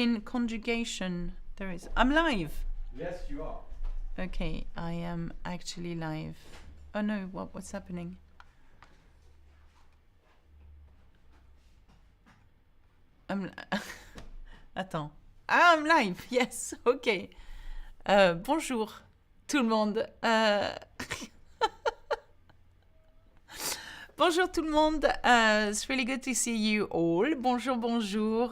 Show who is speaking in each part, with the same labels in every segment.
Speaker 1: in conjugation there is. I'm live.
Speaker 2: Yes, you are.
Speaker 1: Okay, I am actually live. Oh no, what's happening? Attends. Ah, I'm live. Yes, okay. Bonjour tout le monde. Bonjour tout le monde. It's really good to see you all. Bonjour, bonjour.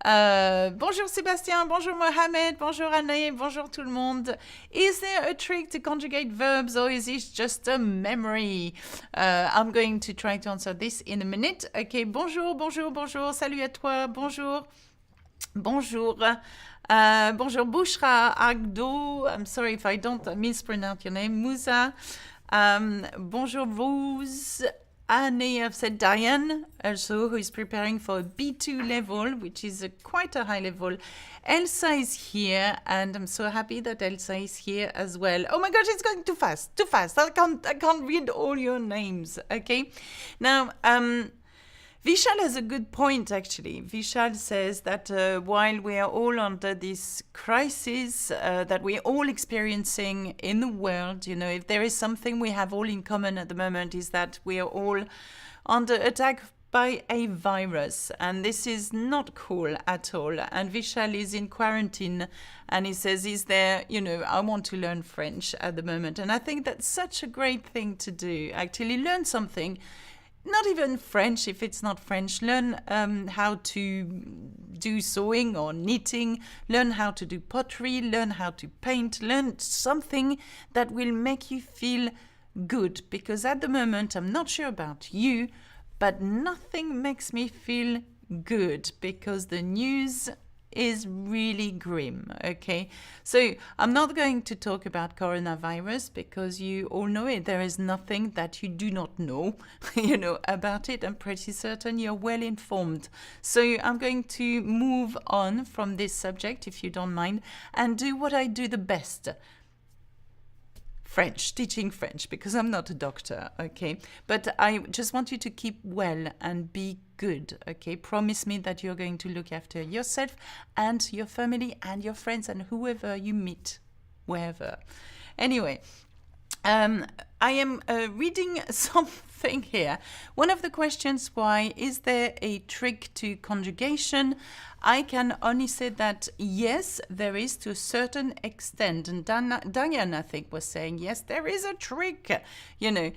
Speaker 1: Bonjour Sébastien. Bonjour Mohamed. Bonjour Anne. Bonjour tout le monde. Is there a trick to conjugate verbs or is it just a memory? I'm going to try to answer this in a minute. Okay, bonjour, bonjour, bonjour. Salut à toi. Bonjour. Bonjour. Bonjour Bouchra Agdo. I'm sorry if I don't mispronounce your name. Moussa. Bonjour vous. Anne, I've said Diane, also, who is preparing for a B2 level, which is quite a high level. Elsa is here, and I'm so happy that Elsa is here as well. Oh my gosh, it's going too fast, too fast. I can't read all your names, okay? Now, Vishal has a good point, actually. Vishal says that while we are all under this crisis that we're all experiencing in the world, you know, if there is something we have all in common at the moment is that we are all under attack by a virus. And this is not cool at all. And Vishal is in quarantine and he says, is there, you know, I want to learn French at the moment. And I think that's such a great thing to do. Actually learn something. Not even French, if it's not French. Learn how to do sewing or knitting. Learn how to do pottery. Learn how to paint. Learn something that will make you feel good. Because at the moment, I'm not sure about you, but nothing makes me feel good because the news is really grim, okay? So I'm not going to talk about coronavirus because you all know it. There is nothing that you do not know, you know, about it. I'm pretty certain you're well informed. So I'm going to move on from this subject, if you don't mind, and do what I do the best. French, teaching French, because I'm not a doctor, okay? But I just want you to keep well and be good, okay? Promise me that you're going to look after yourself and your family and your friends and whoever you meet, wherever. Anyway, I am reading something here. One of the questions, why is there a trick to conjugation? I can only say that yes, there is to a certain extent. And Diane, I think, was saying, yes, there is a trick. You know,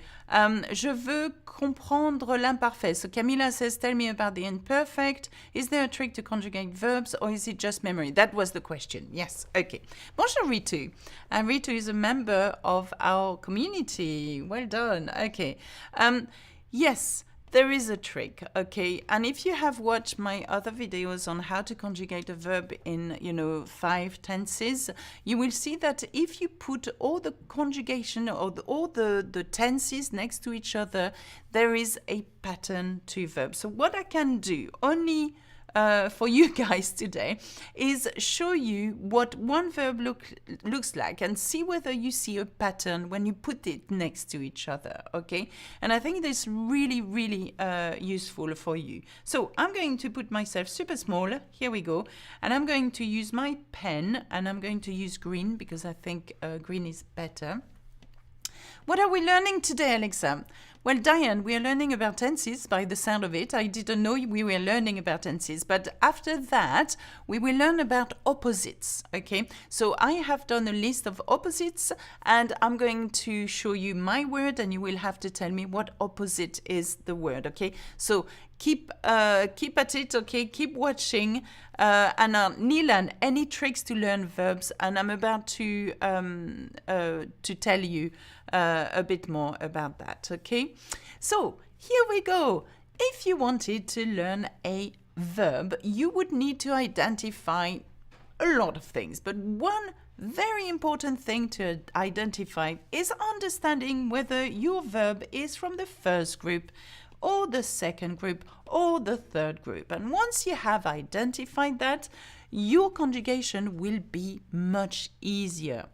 Speaker 1: je veux comprendre l'imparfait. So Camila says, tell me about the imperfect. Is there a trick to conjugate verbs or is it just memory? That was the question. Yes. Okay. Bonjour, Ritu. And Ritu is a member of our community. Well done. Okay. Yes. There is a trick, okay? And if you have watched my other videos on how to conjugate a verb in, you know, 5 tenses, you will see that if you put all the conjugation or all the tenses next to each other, there is a pattern to verbs. So what I can do only for you guys today is show you what one verb looks like and see whether you see a pattern when you put it next to each other, okay? And I think this really, really useful for you. So I'm going to put myself super small. Here we go. And I'm going to use my pen and I'm going to use green because I think green is better. What are we learning today, Alexa? Well, Diane, we are learning about tenses by the sound of it. I didn't know we were learning about tenses, but after that, we will learn about opposites, okay? So I have done a list of opposites, and I'm going to show you my word, and you will have to tell me what opposite is the word, okay? So keep at it, okay? Keep watching. And Nilan, any tricks to learn verbs? And I'm about to tell you a bit more about that, okay? So here we go. If you wanted to learn a verb, you would need to identify a lot of things. But one very important thing to identify is understanding whether your verb is from the first group or the second group or the third group. And once you have identified that, your conjugation will be much easier.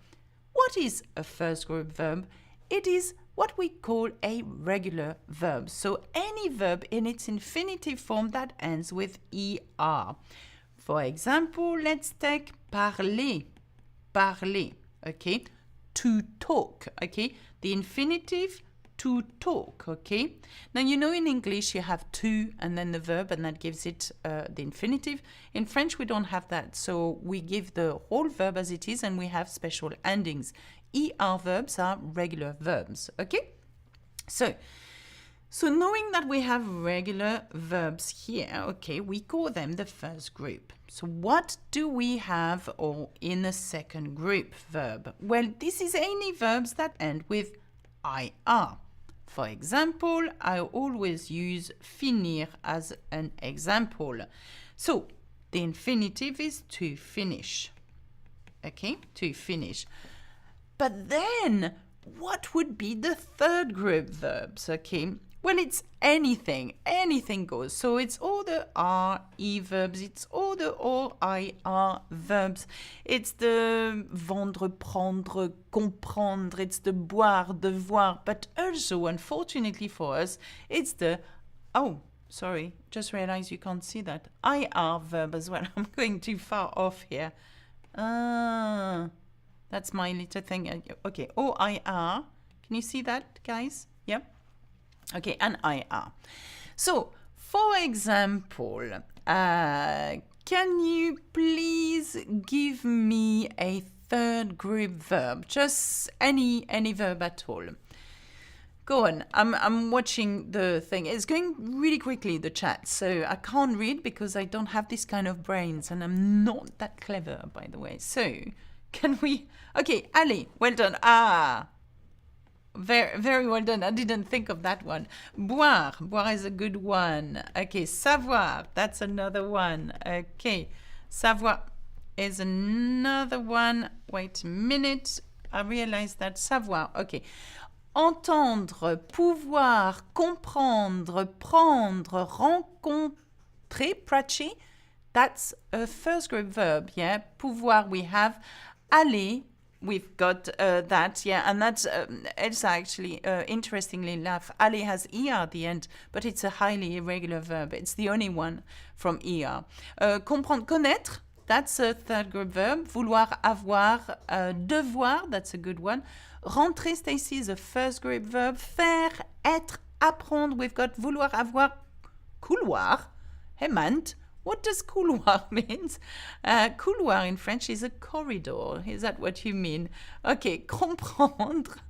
Speaker 1: What is a first group verb? It is what we call a regular verb. So any verb in its infinitive form that ends with ER. For example, let's take parler. Parler, okay? To talk, okay? The infinitive, to talk, okay? Now, you know in English you have to and then the verb, and that gives it the infinitive. In French, we don't have that. So we give the whole verb as it is, and we have special endings. ER verbs are regular verbs, okay? So knowing that we have regular verbs here, okay, we call them the first group. So what do we have in the second group verb? Well, this is any verbs that end with IR. For example, I always use finir as an example. So the infinitive is to finish. Okay, to finish. But then, what would be the third group verbs? Okay, well, it's anything goes. So it's all the RE verbs, it's all the OIR verbs. It's the vendre, prendre, comprendre, it's the boire, devoir, but also, unfortunately for us, it's the, oh, sorry, just realized you can't see that, IR verb as well. I'm going too far off here. That's my little thing. Okay, OIR. Can you see that, guys? Yep. Okay, and IR. So, for example, can you please give me a third group verb? Just any verb at all. Go on. I'm watching the thing. It's going really quickly, the chat, so I can't read because I don't have this kind of brains, and I'm not that clever, by the way. So, can we... Okay, Ali, well done. Very, very well done. I didn't think of that one. Boire. Boire is a good one. Okay, savoir. That's another one. Okay, savoir is another one. Wait a minute. I realized that savoir. Okay. Entendre, pouvoir, comprendre, prendre, rencontrer, prachi. That's a first group verb, yeah. Pouvoir we have. Aller, we've got that, yeah, and that's Elsa actually interestingly enough, aller has er at the end, but it's a highly irregular verb. It's the only one from er. Comprendre, connaître, that's a third group verb. Vouloir, avoir, devoir, that's a good one. Rentrer, Stacy, is a first group verb. Faire, être, apprendre, we've got vouloir, avoir, couloir, aimant. What does couloir means? Couloir in French is a corridor. Is that what you mean? Okay, comprendre.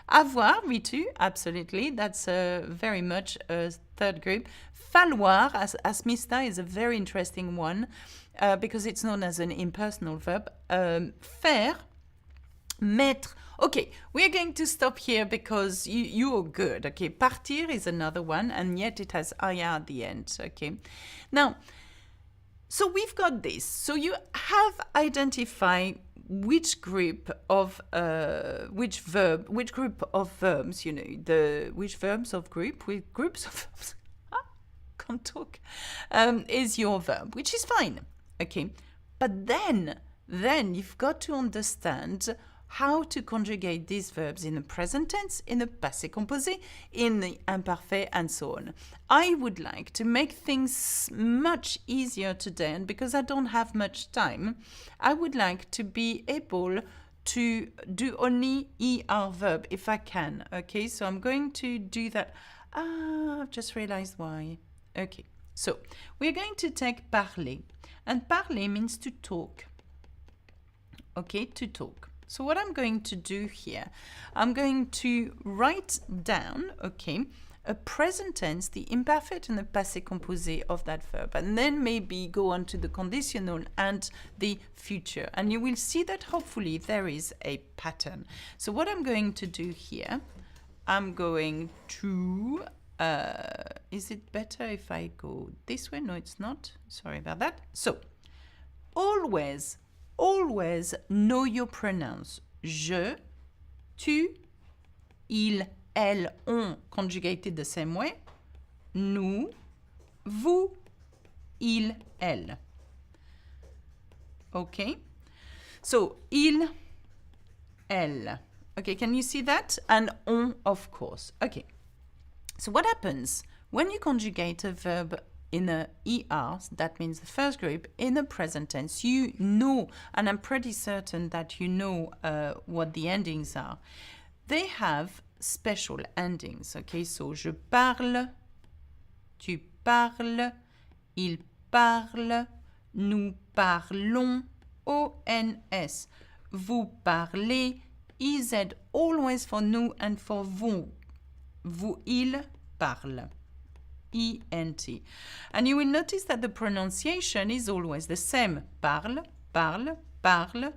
Speaker 1: Avoir, me too, absolutely. That's very much a third group. Falloir, as mista, is a very interesting one because it's known as an impersonal verb. Faire, mettre. Okay, we're going to stop here because you're good. Okay, partir is another one, and yet it has ir at the end. Okay, now, so we've got this. So you have identified which group of which group of verbs, you know, which verbs of group with groups of verbs. Can't talk. Is your verb, which is fine. Okay, but then you've got to understand how to conjugate these verbs in the present tense, in the passé composé, in the imparfait, and so on. I would like to make things much easier today, and because I don't have much time, I would like to be able to do only ER verb if I can. Okay, so I'm going to do that. I've just realized why. Okay, so we're going to take parler, and parler means to talk. Okay, to talk. So what I'm going to do here, I'm going to write down, okay, a present tense, the imperfect and the passé composé of that verb, and then maybe go on to the conditional and the future. And you will see that hopefully there is a pattern. So what I'm going to do here, I'm going to, is it better if I go this way? No, it's not. Sorry about that. So always know your pronouns. Je, tu, il, elle, on, conjugated the same way. Nous, vous, il, elle. Okay? So, il, elle. Okay, can you see that? And on, of course. Okay. So what happens when you conjugate a verb in a ER, that means the first group, in the present tense, you know, and I'm pretty certain that you know what the endings are. They have special endings, okay? So, je parle, tu parles, il parle, nous parlons, ONS. Vous parlez, IZ, always for nous and for vous. Vous, il parle. ENT. And you will notice that the pronunciation is always the same. Parle, parle, parle,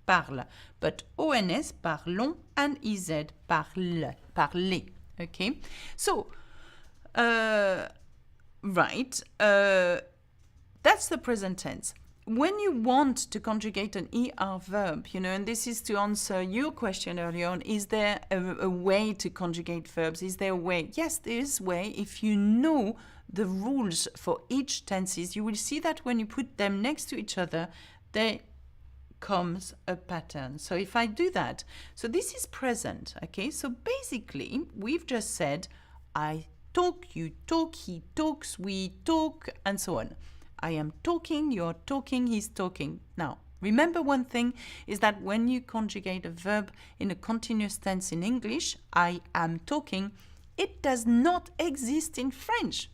Speaker 1: parle. But ONS, parlons, and EZ, parle, parler. Okay? So, right, that's the present tense. When you want to conjugate an ER verb, you know, and this is to answer your question earlier on, is there a way to conjugate verbs? Is there a way? Yes, there is a way. If you know the rules for each tenses, you will see that when you put them next to each other, there comes a pattern. So if I do that, so this is present, okay? So basically, we've just said, I talk, you talk, he talks, we talk, and so on. I am talking, you're talking, he's talking. Now, remember one thing is that when you conjugate a verb in a continuous tense in English, I am talking, it does not exist in French.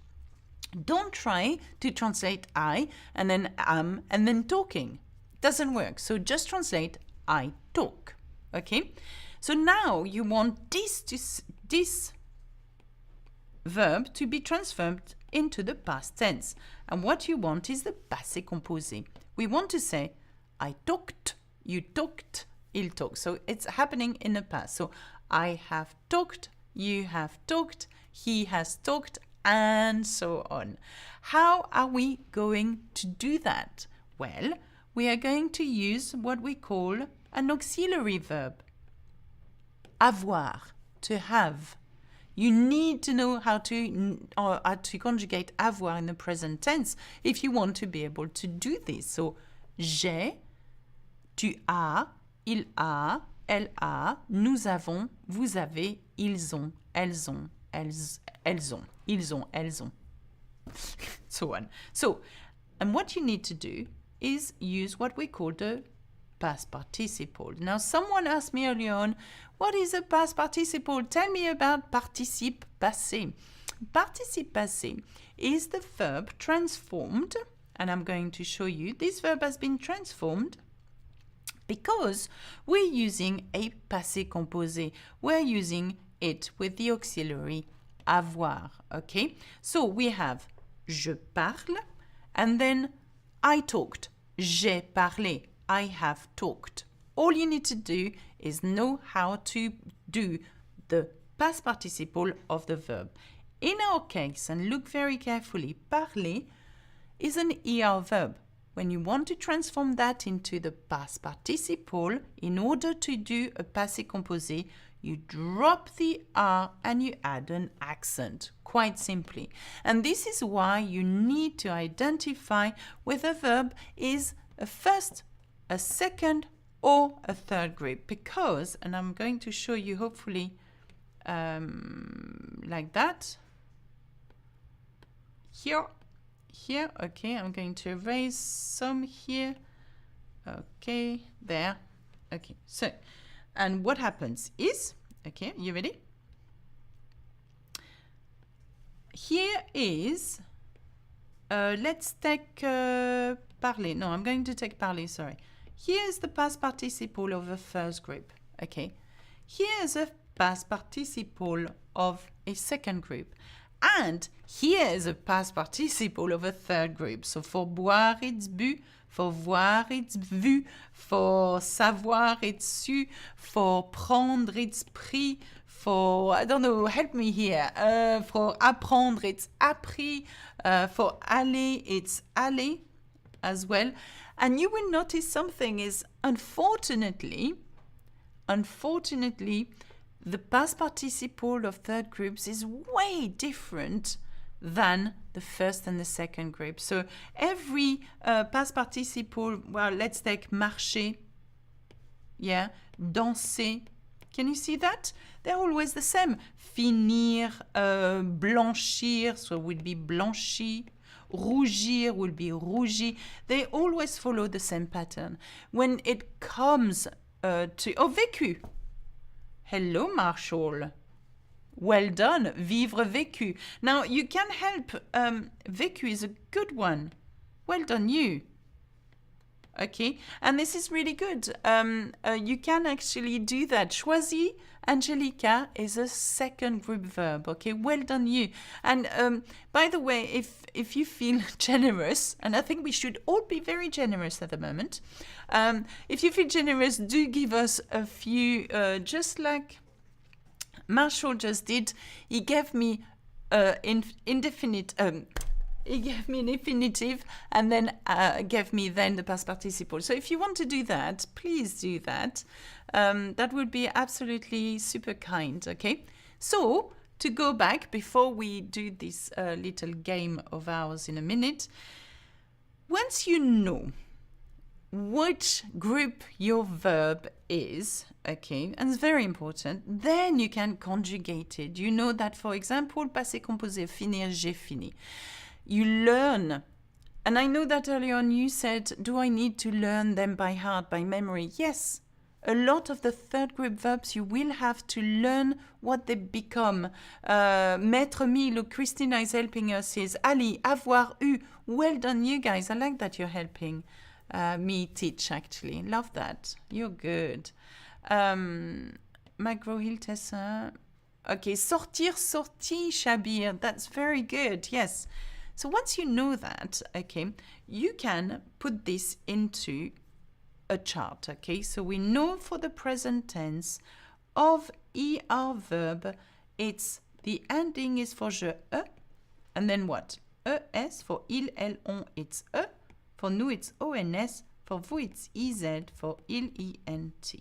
Speaker 1: Don't try to translate I and then am and then talking. It doesn't work. So just translate I talk. Okay? So now you want this verb to be transformed into the past tense. And what you want is the passé composé. We want to say, I talked, you talked, il talked. So it's happening in the past. So I have talked, you have talked, he has talked, and so on. How are we going to do that? Well, we are going to use what we call an auxiliary verb. Avoir, to have. You need to know how to conjugate avoir in the present tense if you want to be able to do this. So, j'ai, tu as, il a, elle a, nous avons, vous avez, ils ont, elles ont, elles ont, ils ont, elles ont, so on. So, and what you need to do is use what we call the past participle. Now, someone asked me earlier on, what is a past participle? Tell me about participe passé. Participe passé is the verb transformed, and I'm going to show you. This verb has been transformed because we're using a passé composé. We're using it with the auxiliary avoir, okay? So we have je parle, and then I talked. J'ai parlé. I have talked. All you need to do is know how to do the past participle of the verb. In our case, and look very carefully, parler is an ER verb. When you want to transform that into the past participle, in order to do a passé composé, you drop the R and you add an accent, quite simply. And this is why you need to identify whether a verb is a first, a second, or a third group, because, and I'm going to show you hopefully like that. Here, okay, I'm going to erase some here. Okay, there. Okay, so, and what happens is, okay, you ready? Here is, let's take parler. No, I'm going to take parler, sorry. Here's the past participle of the first group, okay? Here's a past participle of a second group. And here is a past participle of a third group. So for boire, it's bu. For voir, it's vu. For savoir, it's su. For prendre, it's pris. For, I don't know, help me here. For apprendre, it's appris. For aller, it's aller as well. And you will notice something is, unfortunately, the past participle of third groups is way different than the first and the second group. So every past participle, well, let's take marcher, yeah, danser. Can you see that? They're always the same. Finir, blanchir, so it will be blanchi. Rougir will be rougi. They always follow the same pattern. When it comes to... Oh, vécu. Hello, Marshall. Well done. Vivre vécu. Now, you can help. Vécu is a good one. Well done, you. Okay, and this is really good. You can actually do that. Choisi, Angelica, is a second group verb. Okay, well done, you. And by the way, if you feel generous, and I think we should all be very generous at the moment, if you feel generous, do give us a few, just like Marshall just did. He gave me indefinite... He gave me an infinitive and then gave me then the past participle. So if you want to do that, please do that. That would be absolutely super kind, okay? So to go back, before we do this little game of ours in a minute, once you know which group your verb is, okay, and it's very important, then you can conjugate it. You know that, for example, passé composé, finir, j'ai fini. You learn, and I know that earlier on you said, do I need to learn them by heart, by memory? Yes, a lot of the third group verbs you will have to learn what they become. Maître Milo, Christina is helping us, is Ali, avoir eu. Well done, you guys. I like that you're helping me teach, actually. Love that. You're good. Macro Hiltessin. Okay, sortir, sorti, Shabir. That's very good, yes. So once you know that, okay, you can put this into a chart, okay? So we know for the present tense of ER verb, it's the ending is for je, and then what? ES, for il, elle, on, it's for nous it's ONS, for vous it's EZ, for il, ENT,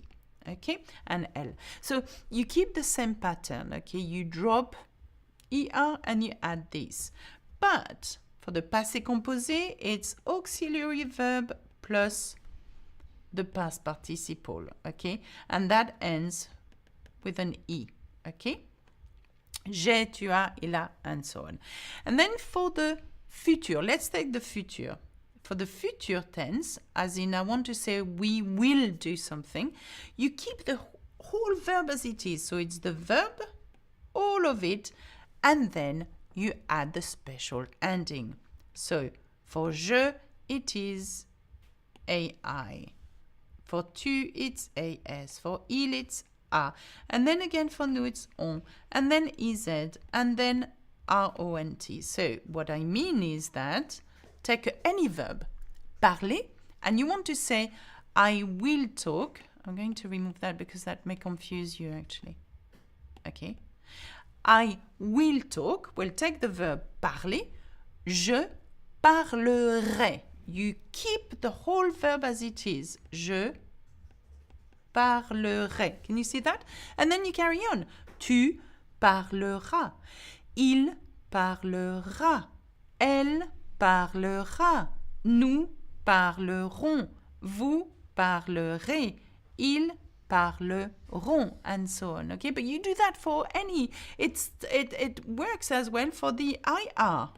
Speaker 1: okay? And L. So you keep the same pattern, okay? You drop ER and you add this. But for the passé composé, it's auxiliary verb plus the past participle, okay? And that ends with an E, okay? J'ai, tu as, il a, and so on. And then for the future, let's take the future. For the future tense, as in I want to say we will do something, you keep the whole verb as it is. So it's the verb, all of it, and then you add the special ending. So for je, it is AI. For tu, it's AS. For il, it's A. And then again for nous, it's on. And then EZ. And then RONT. So what I mean is that take any verb, parler, and you want to say, I will talk. I'm going to remove that because that may confuse you actually. Okay. I will talk. We'll take the verb parler. Je parlerai. You keep the whole verb as it is. Je parlerai. Can you see that? And then you carry on. Tu parleras. Il parlera. Elle parlera. Nous parlerons. Vous parlerez. Ils parleront, and so on. Okay, but you do that for any. It works as well for the IR.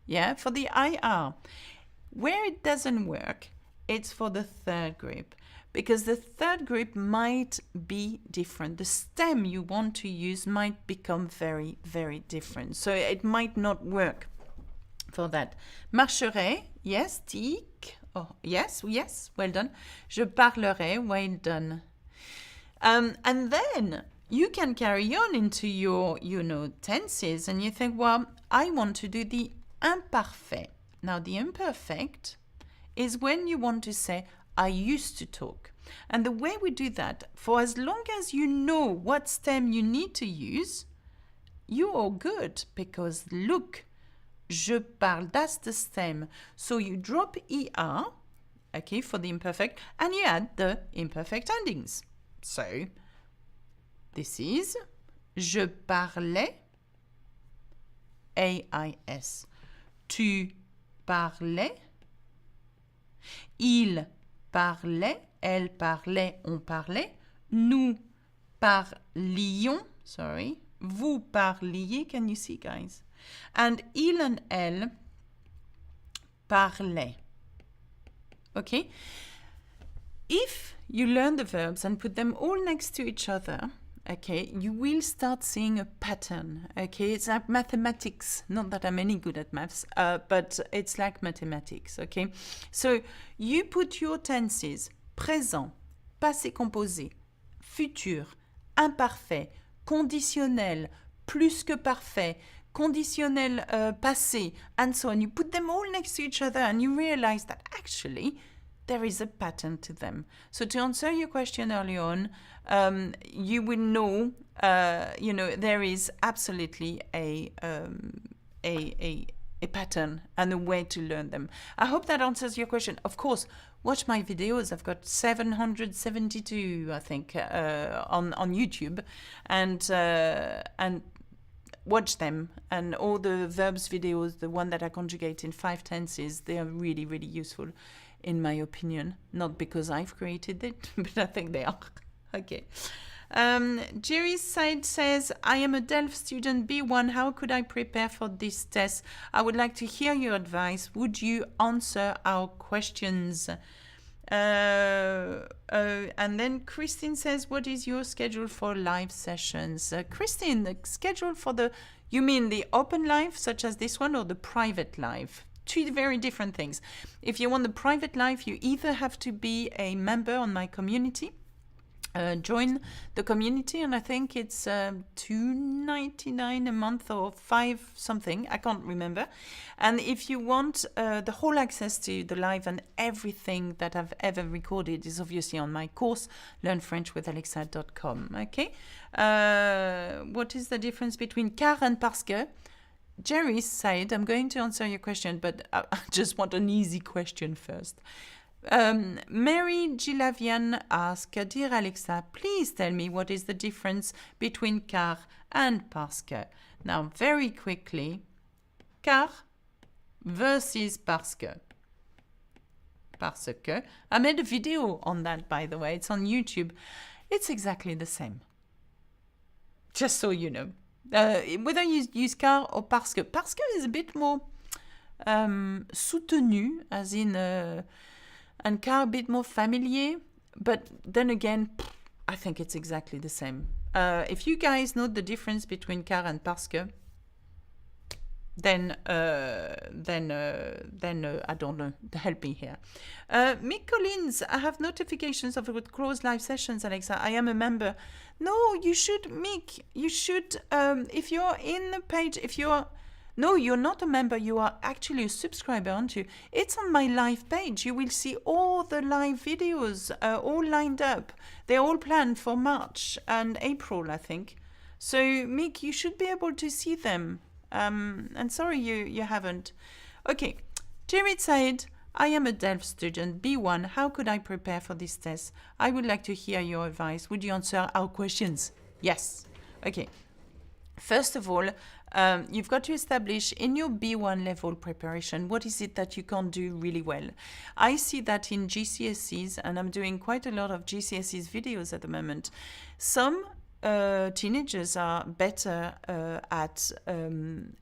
Speaker 1: Yeah, for the IR. Where it doesn't work, it's for the third group, because the third group might be different. The stem you want to use might become very, very different. So it might not work for that. Marcherai, yes, tic. Oh, yes, yes, well done. Je parlerai, well done. And then you can carry on into your, tenses, and you think, well, I want to do the imparfait. Now, the imperfect is when you want to say, I used to talk. And the way we do that, for as long as you know what stem you need to use, you are good, because look, je parle, that's the stem. So you drop ER, okay, for the imperfect, and you add the imperfect endings. So this is je parlais, AIS. Tu parlais, il parlait, elle parlait, on parlait, nous parlions, sorry, vous parliez, can you see, guys? And il and elle parlait. Okay? If you learn the verbs and put them all next to each other, okay, you will start seeing a pattern. Okay, it's like mathematics. Not that I'm any good at maths, but it's like mathematics. Okay, so you put your tenses: présent, passé composé, futur, imparfait, conditionnel, plus que parfait, conditionnel passé, and so on. You put them all next to each other and you realize that actually there is a pattern to them. So to answer your question early on, you will know, there is absolutely a pattern and a way to learn them. I hope that answers your question. Of course, watch my videos. I've got 772, I think, on YouTube, and watch them. And all the verbs videos, the one that I conjugate in 5 tenses, they are really, really useful, in my opinion. Not because I've created it, but I think they are. Okay. Jerry's side says, I am a DELF student B1. How could I prepare for this test? I would like to hear your advice. Would you answer our questions? And then Christine says, what is your schedule for live sessions? Christine, the schedule for you mean the open live, such as this one, or the private live? 2 very different things. If you want the private live, you either have to be a member on my community, join the community, and I think it's $2.99 a month or 5 something, I can't remember. And if you want the whole access to the live and everything that I've ever recorded is obviously on my course, learnfrenchwithalexa.com. Okay. What is the difference between car and parce que? Jerry's side, I'm going to answer your question, but I just want an easy question first. Mary Gilavian asked, Dear Alexa, please tell me what is the difference between car and parce que. Now, very quickly, car versus parce que. Parce que. I made a video on that, by the way. It's on YouTube. It's exactly the same. Just so you know. Whether you use car or parce que. Parce que is a bit more soutenu, as in, and car a bit more familiar. But then again, I think it's exactly the same. If you guys know the difference between car and parce que, then I don't know. Help me here. Mick Collins, I have notifications of closed live sessions, Alexa. I am a member. No, you should, Mick. You should, if you're in the page, no, you're not a member. You are actually a subscriber, aren't you? It's on my live page. You will see all the live videos all lined up. They're all planned for March and April, I think. So, Mick, you should be able to see them. And sorry you haven't. Okay, Jared said, I am a DELF student, B1. How could I prepare for this test? I would like to hear your advice. Would you answer our questions? Yes. Okay. First of all, you've got to establish in your B1 level preparation, what is it that you can't do really well? I see that in GCSEs, and I'm doing quite a lot of GCSEs videos at the moment. Some teenagers are better at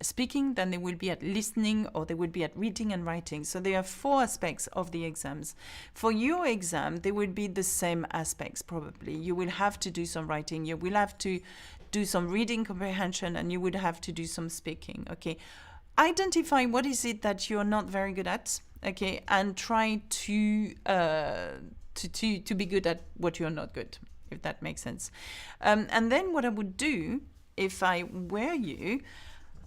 Speaker 1: speaking than they will be at listening, or they will be at reading and writing. So there are 4 aspects of the exams. For your exam, they will be the same aspects probably. You will have to do some writing, you will have to do some reading comprehension, and you would have to do some speaking. Okay, identify what is it that you're not very good at. Okay, and try to be good at what you're not good, if that makes sense. And then what I would do, if I were you,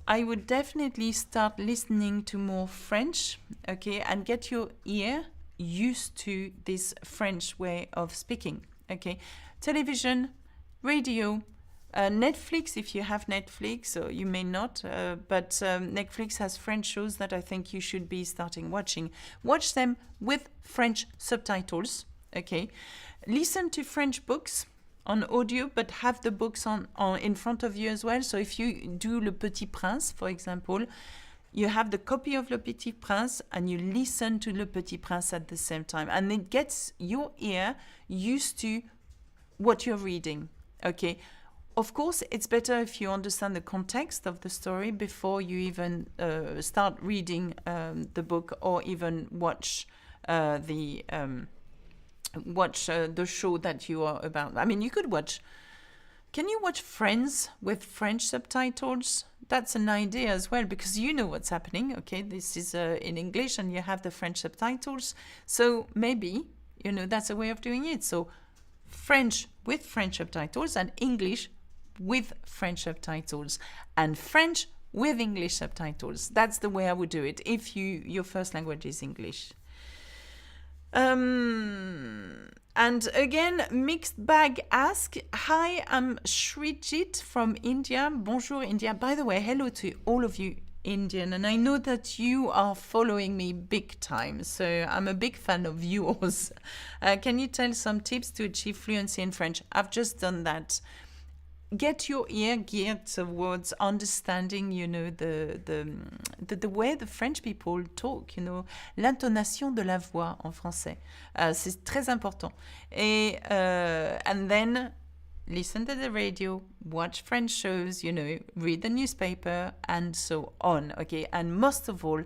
Speaker 1: I would definitely start listening to more French, okay, and get your ear used to this French way of speaking, okay. Television, radio, Netflix, if you have Netflix, or you may not, but Netflix has French shows that I think you should be starting watching. Watch them with French subtitles, okay. Listen to French books on audio, but have the books on in front of you as well. So if you do Le Petit Prince, for example, you have the copy of Le Petit Prince and you listen to Le Petit Prince at the same time. And it gets your ear used to what you're reading, okay? Of course, it's better if you understand the context of the story before you even start reading the book or even watch the show that you are about. I mean, you could watch. Can you watch Friends with French subtitles? That's an idea as well, because you know what's happening. Okay, this is in English and you have the French subtitles. So maybe, that's a way of doing it. So French with French subtitles and English with French subtitles and French with English subtitles. That's the way I would do it if your first language is English. And again, Mixed Bag ask, hi, I'm Srijit from India. Bonjour, India. By the way, hello to all of you Indian. And I know that you are following me big time. So I'm a big fan of yours. Can you tell some tips to achieve fluency in French? I've just done that. Get your ear geared towards understanding, the way the French people talk, l'intonation de la voix en français. C'est très important. And then listen to the radio, watch French shows, read the newspaper, and so on, okay? And most of all,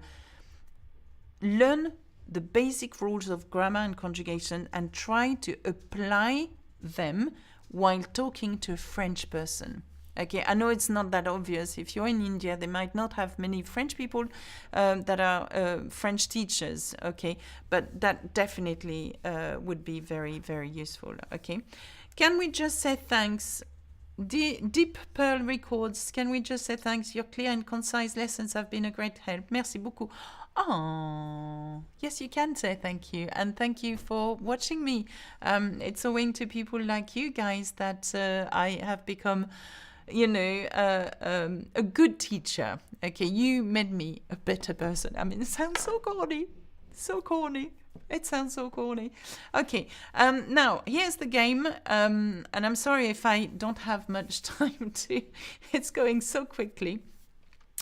Speaker 1: learn the basic rules of grammar and conjugation and try to apply them while talking to a French person. Okay, I know it's not that obvious. If you're in India, they might not have many French people that are French teachers, okay? But that definitely would be very, very useful, okay? Can we just say thanks? Deep Pearl Records, can we just say thanks? Your clear and concise lessons have been a great help. Merci beaucoup. Oh, yes, you can say thank you. And thank you for watching me. It's owing to people like you guys that I have become, a good teacher. Okay, you made me a better person. I mean, it sounds so corny. So corny. It sounds so corny. Okay, now here's the game. And I'm sorry if I don't have much time to. It's going so quickly.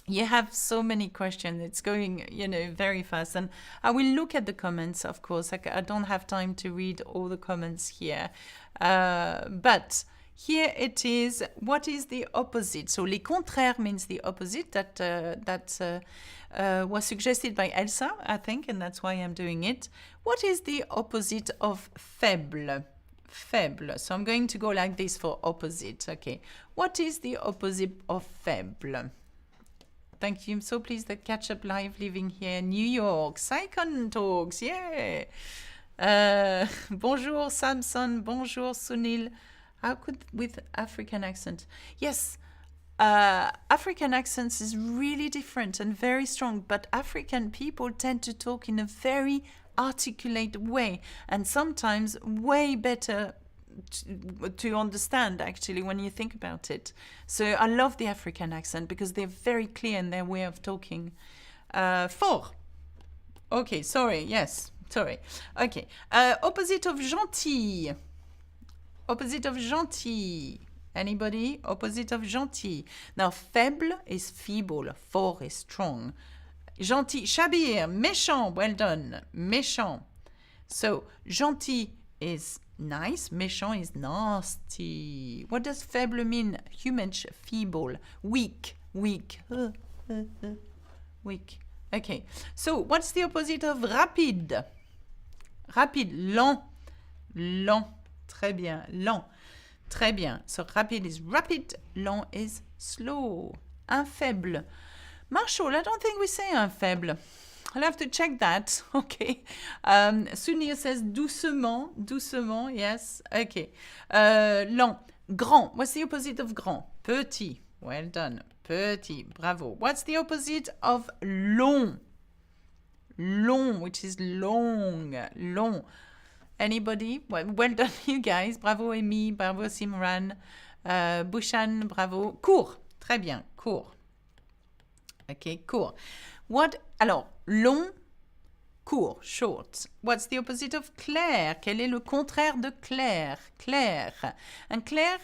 Speaker 1: You have so many questions. It's going, very fast. And I will look at the comments, of course. I don't have time to read all the comments here. But here it is. What is the opposite? So, les contraires means the opposite. That was suggested by Elsa, I think, and that's why I'm doing it. What is the opposite of faible? Faible. So, I'm going to go like this for opposite. Okay. What is the opposite of faible? Thank you. I'm so pleased that Catch Up Live living here in New York. Saikon Talks, yeah. Bonjour Samson, bonjour Sunil. How could with African accent? Yes, African accents is really different and very strong, but African people tend to talk in a very articulate way and sometimes way better to understand actually when you think about it. So I love the African accent because they're very clear in their way of talking. Fort. Okay, sorry, yes, sorry. Okay, opposite of gentil. Opposite of gentil. Anybody? Opposite of gentil. Now, faible is feeble, fort is strong. Gentil, chabir, méchant, well done, méchant. So, gentil is nice, méchant is nasty. What does faible mean? Human, feeble, weak, weak. Weak. Okay, so what's the opposite of rapide? Rapide, lent, lent. Très bien, lent. Très bien. So rapide is rapid, lent is slow. Un faible. Marshall, I don't think we say un faible. I'll have to check that. Okay. Sunir says doucement. Doucement, yes. Okay. Lent. Grand. What's the opposite of grand? Petit. Well done. Petit. Bravo. What's the opposite of long? Long, which is long. Long. Anybody? Well done, you guys. Bravo, Amy. Bravo, Simran. Bushan, bravo. Court. Très bien. Court. Okay, court. Alors, long, court, short. What's the opposite of clair? Quel est le contraire de clair? Clair. And clair,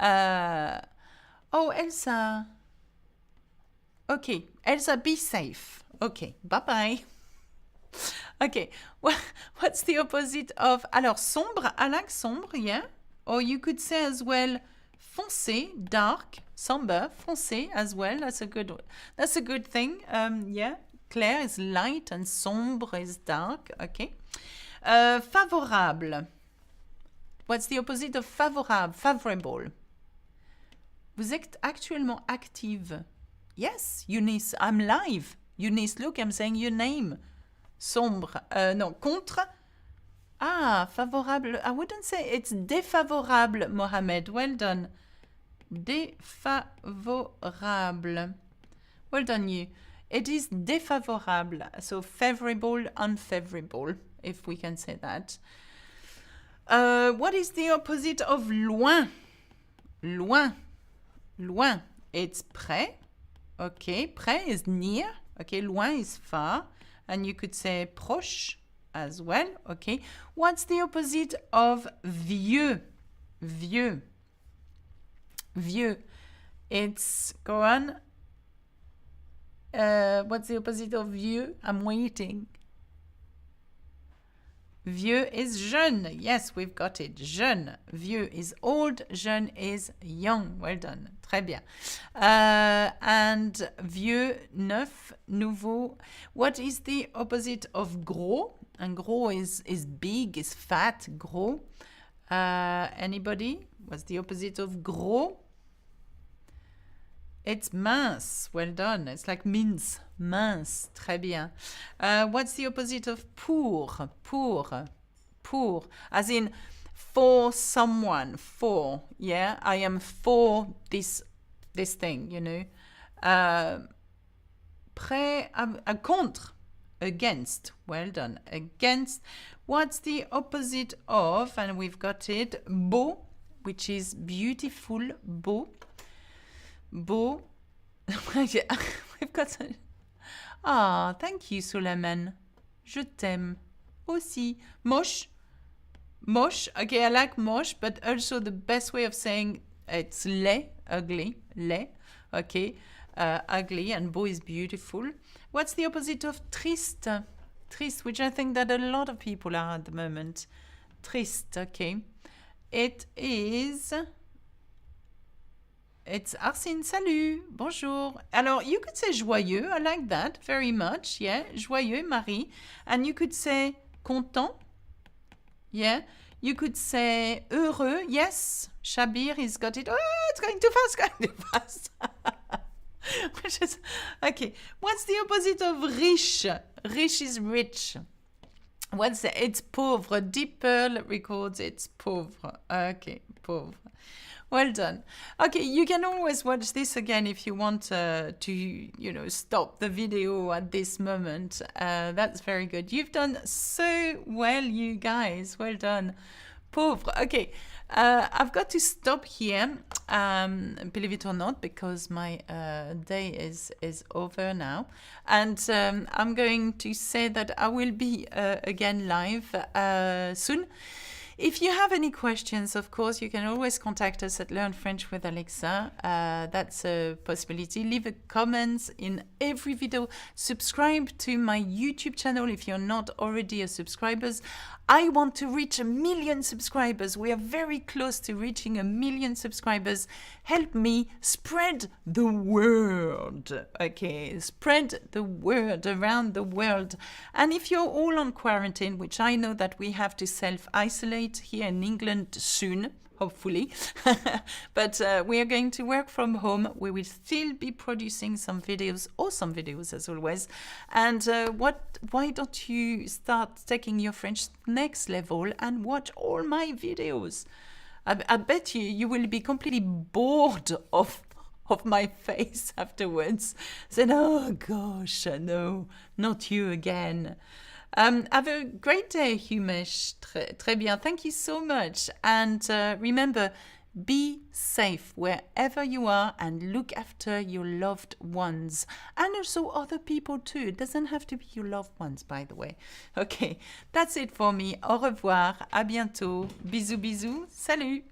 Speaker 1: oh, Elsa. Okay, Elsa, be safe. Okay, bye-bye. Okay, what's the opposite of... Alors, sombre, I like sombre, yeah? Or you could say as well foncé, dark, somber, foncé as well. That's a good thing. Yeah, clair is light and sombre is dark. Okay. Favorable. What's the opposite of favorable? Favorable. Vous êtes actuellement active. Yes, Eunice, I'm live. Eunice, look, I'm saying your name. Sombre. No, contre. Ah, favorable. I wouldn't say it's défavorable, Mohamed. Well done. Défavorable. Well done, you. It is défavorable. So favorable, unfavorable, if we can say that. What is the opposite of loin? Loin. Loin. It's près. Okay, près is near. Okay, loin is far. And you could say proche as well. Okay. What's the opposite of vieux? Vieux. Vieux. It's, go on. What's the opposite of vieux? I'm waiting. Vieux is jeune. Yes, we've got it. Jeune. Vieux is old. Jeune is young. Well done. Très bien. And vieux, neuf, nouveau. What is the opposite of gros? And gros is big, is fat, gros. Anybody? What's the opposite of gros? It's mince. Well done. It's like mince. Mince. Très bien. What's the opposite of pour? Pour. Pour. As in for someone. For. Yeah. I am for this thing, you know. Près. Contre. Against. Well done. Against. What's the opposite of? And we've got it. Beau, which is beautiful. Beau. Beau. We've got a... Ah, thank you, Suleiman. Je t'aime. Aussi. Moche. Moche. Okay, I like moche, but also the best way of saying it's laid, ugly. Laid. Okay. Ugly, and beau is beautiful. What's the opposite of triste? Triste, which I think that a lot of people are at the moment. Triste, okay. It is... It's Arsène, salut, bonjour. Alors, you could say joyeux, I like that very much, yeah. Joyeux, Marie. And you could say content, yeah. You could say heureux, yes. Shabir, he's got it. Oh, it's going too fast, Which is, okay. What's the opposite of riche? Riche is rich. It's pauvre. Deep Pearl records it's pauvre. Okay, pauvre. Well done. Okay, you can always watch this again if you want to, stop the video at this moment. That's very good. You've done so well, you guys. Well done. Pauvre. Okay, I've got to stop here, believe it or not, because my day is over now. And I'm going to say that I will be again live soon. If you have any questions, of course, you can always contact us at Learn French with Alexa. That's a possibility. Leave a comment in every video. Subscribe to my YouTube channel if you're not already a subscriber. I want to reach 1 million subscribers. We are very close to reaching 1 million subscribers. Help me spread the word. Okay, spread the word around the world. And if you're all on quarantine, which I know that we have to self-isolate here in England soon, hopefully, but we are going to work from home. We will still be producing some videos, awesome videos as always. And why don't you start taking your French next level and watch all my videos? I bet you will be completely bored of my face afterwards. Said, oh gosh, no, not you again. Have a great day, Humesh. Très bien. Thank you so much. And remember, be safe wherever you are and look after your loved ones. And also other people too. It doesn't have to be your loved ones, by the way. Okay, that's it for me. Au revoir. À bientôt. Bisous, bisous. Salut.